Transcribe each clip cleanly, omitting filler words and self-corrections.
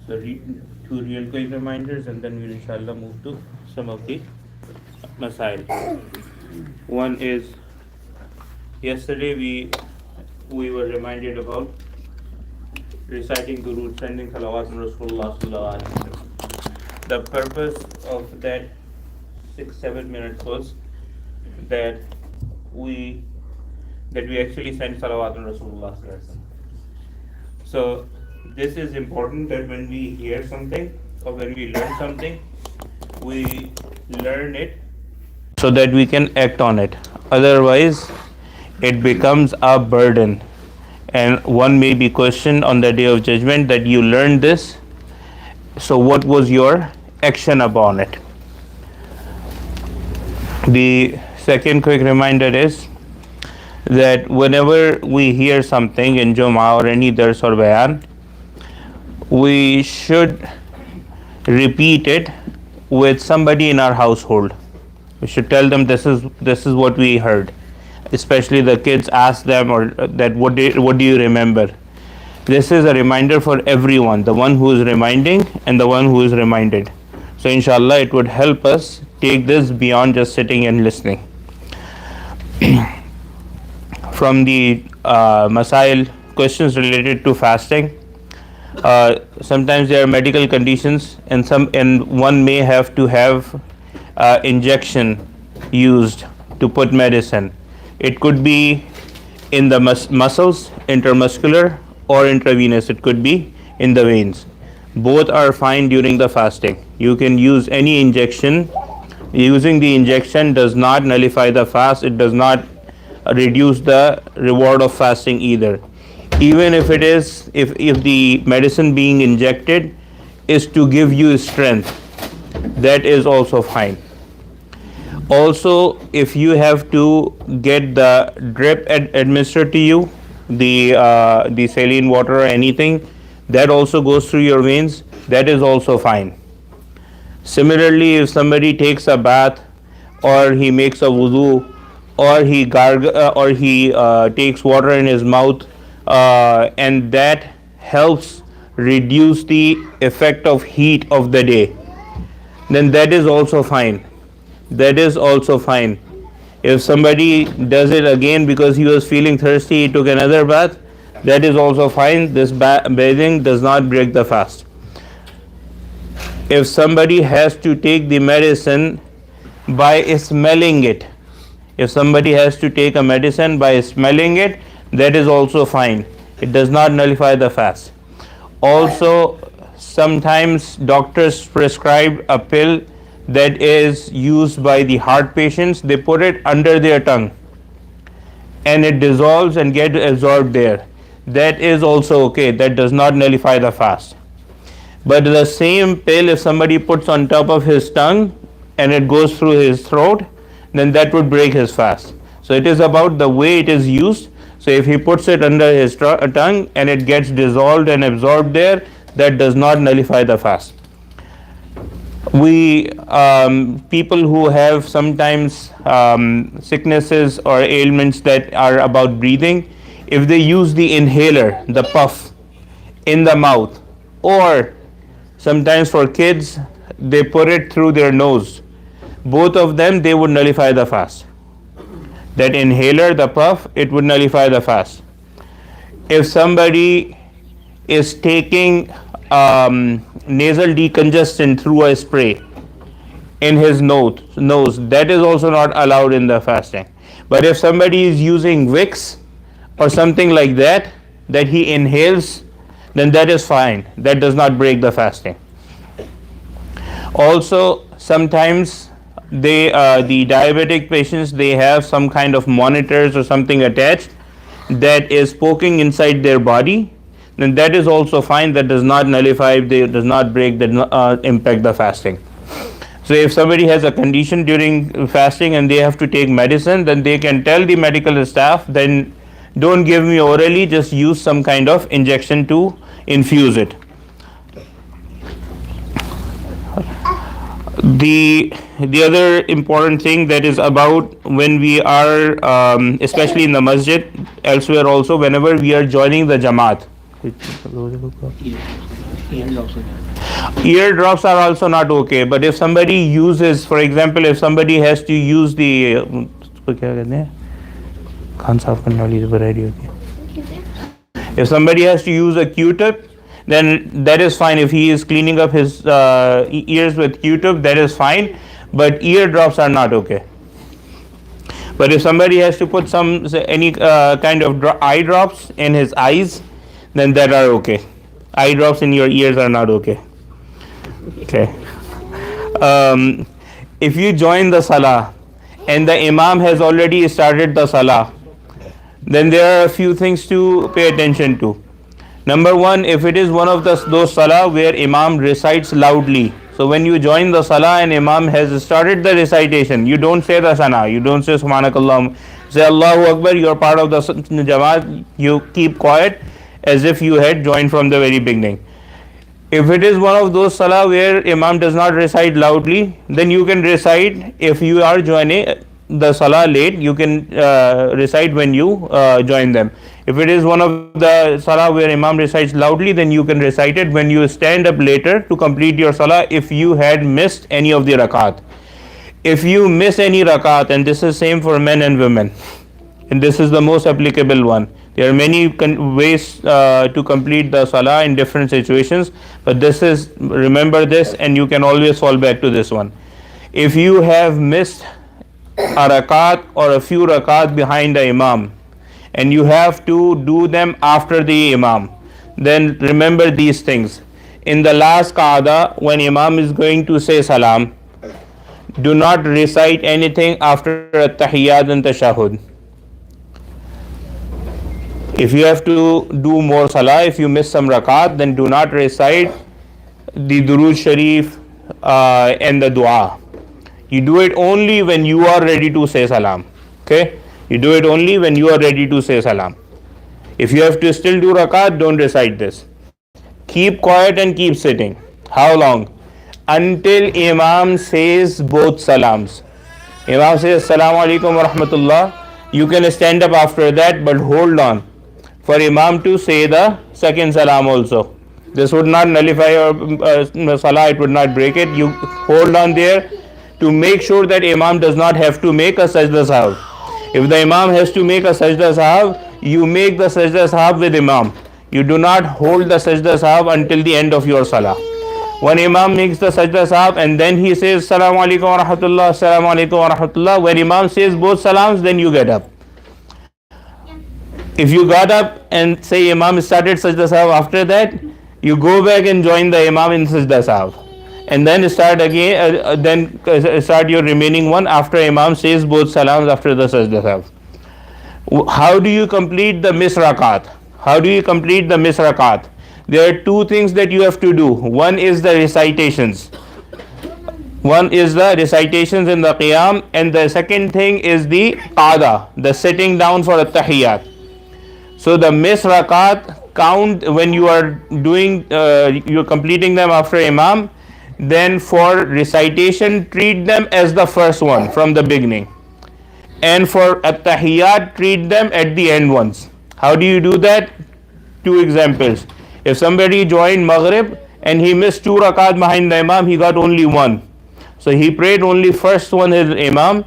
So two real quick reminders, and then we'll inshallah move to some of the masail. One is, yesterday we were reminded about reciting Durood, sending salawat on Rasulullah sallallahu alaihi wasallam. The purpose of that 6-7 minutes was that we actually send salawat on Rasulullah sallallahu alaihi wasallam. So this is important, that when we hear something or when we learn something, we learn it so that we can act on it. Otherwise, it becomes a burden, and one may be questioned on the day of judgment that you learned this, so what was your action upon it? The second quick reminder is that whenever we hear something in Jummah or any dars or bayan, we should repeat it with somebody in our household. We should tell them this is what we heard. Especially the kids, ask them or that what do you remember. This is a reminder for everyone, the one who is reminding and the one who is reminded. So inshallah it would help us take this beyond just sitting and listening. From the masail, questions related to fasting. Sometimes there are medical conditions, and one may have to have injection used to put medicine. It could be in the muscles, intramuscular, or intravenous. It could be in the veins. Both are fine during the fasting. You can use any injection. Using the injection does not nullify the fast. It does not reduce the reward of fasting either. Even if it is, if the medicine being injected is to give you strength, that is also fine. Also, if you have to get the drip administered to you, the saline water or anything, that also goes through your veins, that is also fine. Similarly, if somebody takes a bath, or he makes a wudu, or he takes water in his mouth, and that helps reduce the effect of heat of the day, then that is also fine. That is also fine. If somebody does it again because he was feeling thirsty, he took another bath, that is also fine. This bathing does not break the fast. If somebody has to take the medicine by smelling it, if somebody has to take a medicine by smelling it, that is also fine. It does not nullify the fast. Also, sometimes doctors prescribe a pill that is used by the heart patients. They put it under their tongue and it dissolves and gets absorbed there. That is also okay. That does not nullify the fast. But the same pill, if somebody puts on top of his tongue and it goes through his throat, then that would break his fast. So it is about the way it is used. So if he puts it under his tongue and it gets dissolved and absorbed there, that does not nullify the fast. People who have sometimes sicknesses or ailments that are about breathing, if they use the inhaler, the puff in the mouth, or sometimes for kids they put it through their nose, both of them, they would nullify the fast. That inhaler, the puff, it would nullify the fast. If somebody is taking nasal decongestant through a spray in his nose, that is also not allowed in the fasting. But if somebody is using Vicks or something like that, that he inhales, then that is fine. That does not break the fasting. Also, sometimes the diabetic patients, they have some kind of monitors or something attached that is poking inside their body, then that is also fine. That does not nullify, does not break, does not impact the fasting. So if somebody has a condition during fasting and they have to take medicine, then they can tell the medical staff, then don't give me orally, just use some kind of injection to infuse it. The other important thing that is about when we are, especially in the masjid, elsewhere also, whenever we are joining the Jamaat, Eardrops are also not okay. But if somebody uses, for example, if somebody has to use the if somebody has to use a Q-tip, then that is fine. If he is cleaning up his ears with Q-tip, that is fine. But eardrops are not okay. But if somebody has to put any kind of eye drops in his eyes, then that are okay. Eye drops in your ears are not okay. Okay. If you join the salah and the imam has already started the salah, then there are a few things to pay attention to. Number one, if it is one of those salah where imam recites loudly, so when you join the salah and imam has started the recitation, you don't say the sana, you don't say subhanakallah, say Allahu Akbar, you're part of the jamaat, you keep quiet as if you had joined from the very beginning. If it is one of those salah where imam does not recite loudly, then you can recite. If you are joining the salah late, you can recite when you join them. If it is one of the salah where imam recites loudly, then you can recite it when you stand up later to complete your salah if you had missed any of the rakat. If you miss any rakat, and this is same for men and women, and this is the most applicable one. There are many ways to complete the salah in different situations, but remember this, and you can always fall back to this one. If you have missed a rakat or a few rakat behind the imam, and you have to do them after the imam, then remember these things. In the last qa'da, when imam is going to say salam, do not recite anything after at-tahiyyat and tashahhud. If you have to do more salah, if you miss some rakat, then do not recite the durood sharif and the dua. You do it only when you are ready to say salam. Okay? You do it only when you are ready to say salam. If you have to still do rakat, don't recite this. Keep quiet and keep sitting. How long? Until imam says both salams. Imam says assalamu alaikum wa rahmatullah. You can stand up after that, but hold on for imam to say the second salam also. This would not nullify your salah, it would not break it. You hold on there to make sure that imam does not have to make a sajda sahab. If the imam has to make a sajda sahab, you make the sajda sahab with imam. You do not hold the sajda sahab until the end of your salah. When imam makes the sajda sahab and then he says assalamu alaikum wa rahmatullah, assalamu alaikum wa rahmatullah, when imam says both salams, then you get up. If you got up and say imam started sajda sahab after that, you go back and join the imam in sajda sahab, and then start again. Start your remaining one after imam says both salams after the sajda sahab. How do you complete the miss rakat? How do you complete the miss rakat? There are two things that you have to do. One is the recitations. One is the recitations in the qiyam, and the second thing is the qada, the sitting down for at-tahiyyat. So the miss rakat count when you are doing, you're completing them after imam. Then for recitation, treat them as the first one from the beginning, and for at-tahiyyat, treat them at the end ones. How do you do that? Two examples. If somebody joined Maghrib and he missed two rakat behind the imam, he got only one. So he prayed only first one his imam.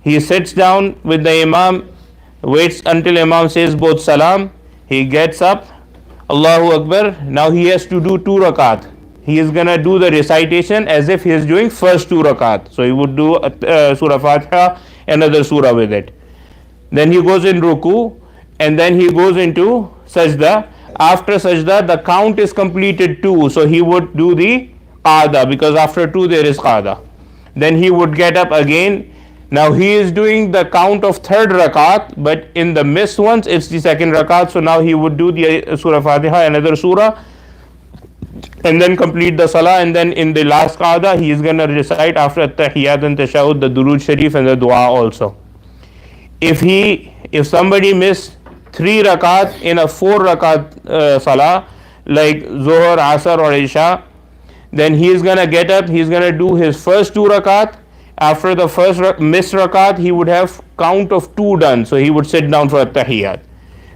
He sits down with the imam, waits until imam says both salam. He gets up, Allahu Akbar. Now he has to do two rakat. He is gonna do the recitation as if he is doing first two rakat. So he would do Surah Fatiha, another surah with it. Then he goes in ruku, and then he goes into sajda. After sajda, the count is completed two, so he would do the qada, because after two there is qada. Then he would get up again. Now he is doing the count of third rakat, but in the missed ones it's the second rakat. So now he would do the Surah Fatiha, another surah, and then complete the salah. And then in the last qada, he is going to recite after tahiyyat and tashahhud the durood sharif and the dua also. If somebody missed 3 rakat in a 4 rakat salah, like Zohar, Asr or Isha, then he is going to get up, he is going to do his first 2 rakat. After the first missed rakat, he would have count of 2 done, so he would sit down for at-tahiyyat.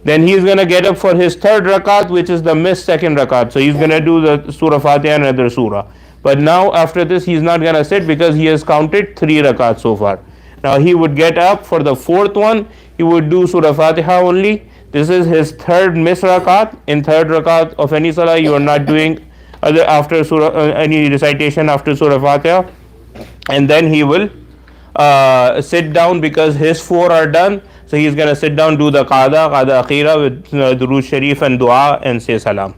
Then he's going to get up for his third rakat, which is the missed second rakat. So he's going to do the Surah Fatiha and another surah. But now after this, he's not going to sit because he has counted 3 rakats so far. Now he would get up for the fourth one. He would do Surah Fatiha only. This is his third missed rakat. In third rakat of any salah, you are not doing other after surah, any recitation after Surah Fatiha. And then he will sit down because his 4 are done. So he's going to sit down, do the qada akhira with durood sharif and dua, and say salam.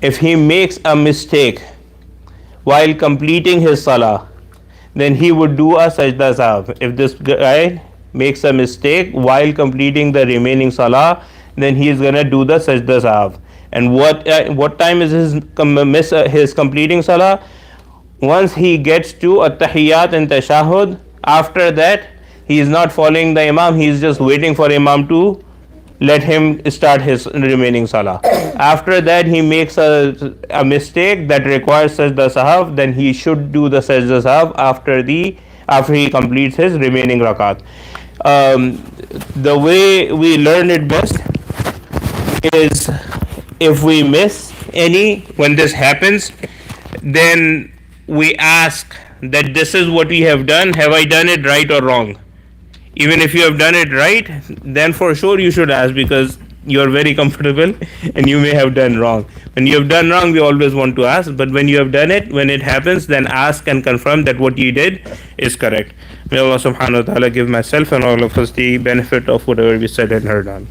If he makes a mistake while completing his salah, then he would do a sajda sahab. If this guy makes a mistake while completing the remaining salah, then he is going to do the sajda sahab. And what time is his completing salah? Once he gets to at-tahiyyat and tashahhud, after that he is not following the imam, he is just waiting for imam to let him start his remaining salah. After that he makes a mistake that requires sajda sahab, then he should do the sajda sahab after he completes his remaining rakat. The way we learn it best is, if we miss any when this happens, then we ask that this is what we have done, have I done it right or wrong? Even if you have done it right, then for sure you should ask, because you are very comfortable and you may have done wrong. When you have done wrong, we always want to ask, but when you have done it, when it happens, then ask and confirm that what you did is correct. May Allah subhanahu wa ta'ala give myself and all of us the benefit of whatever we said and heard on.